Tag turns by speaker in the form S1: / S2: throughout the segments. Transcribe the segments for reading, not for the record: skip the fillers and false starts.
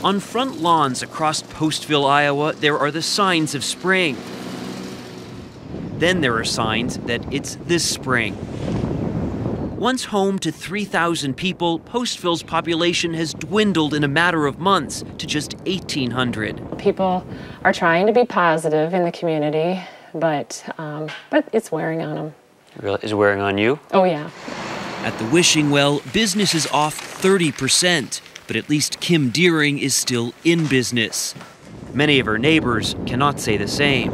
S1: On front lawns across Postville, Iowa, there are the signs of spring. Then there are signs that it's this spring. Once home to 3,000 people, Postville's population has dwindled in a matter of months to just 1,800.
S2: People are trying to be positive in the community, but it's wearing on them.
S1: Really? Is it wearing on you?
S2: Oh, yeah.
S1: At the Wishing Well, business is off 30%, but at least Kim Deering is still in business. Many of her neighbors cannot say the same.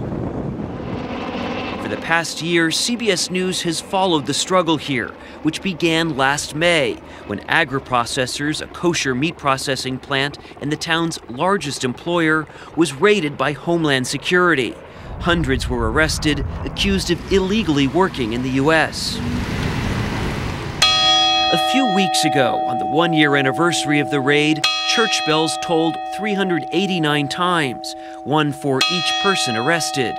S1: For the past year, CBS News has followed the struggle here, which began last May when agri-processors, a kosher meat processing plant and the town's largest employer, was raided by Homeland Security. Hundreds were arrested, accused of illegally working in the U.S. A few weeks ago, on the one-year anniversary of the raid, church bells tolled 389 times, one for each person arrested.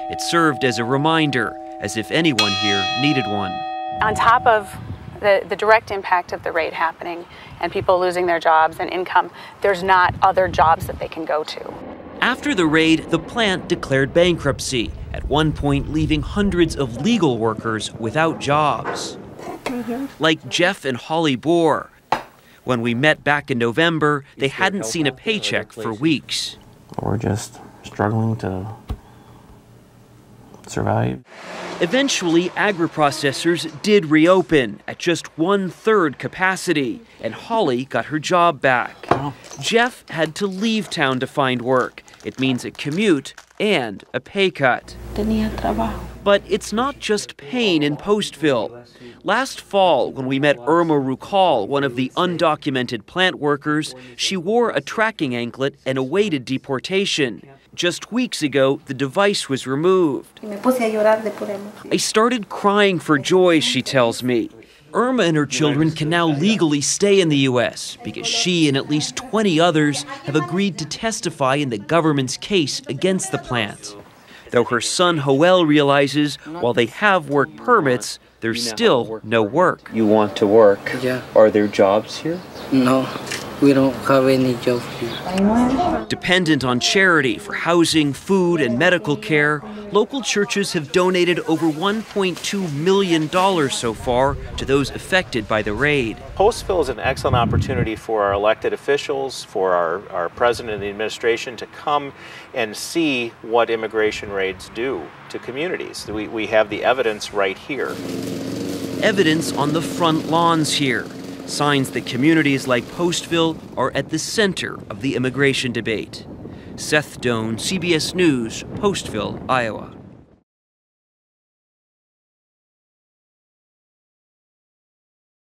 S1: It served as a reminder, as if anyone here needed one.
S3: On top of the direct impact of the raid happening and people losing their jobs and income, there's not other jobs that they can go to.
S1: After the raid, the plant declared bankruptcy, at one point leaving hundreds of legal workers without jobs. Like Jeff and Holly Bohr. When we met back in November, they hadn't seen a paycheck for weeks.
S4: We're just struggling to survive.
S1: Eventually, agri-processors did reopen at just 1/3 capacity, and Holly got her job back. Jeff had to leave town to find work. It means a commute and a pay cut. But it's not just pain in Postville. Last fall, when we met Irma Rukal, one of the undocumented plant workers, she wore a tracking anklet and awaited deportation. Just weeks ago, the device was removed. I started crying for joy, she tells me. Irma and her children can now legally stay in the U.S. because she and at least 20 others have agreed to testify in the government's case against the plant. Though her son Joel realizes while they have work permits, there's still no work.
S5: You want to work?
S6: Yeah.
S5: Are there jobs here?
S6: No, we don't have any job here.
S1: Dependent on charity for housing, food, and medical care, local churches have donated over $1.2 million so far to those affected by the raid.
S7: Postville is an excellent opportunity for our elected officials, for our president and the administration to come and see what immigration raids do to communities. We have the evidence right here.
S1: Evidence on the front lawns here. Signs that communities like Postville are at the center of the immigration debate. Seth Doane, CBS News, Postville, Iowa.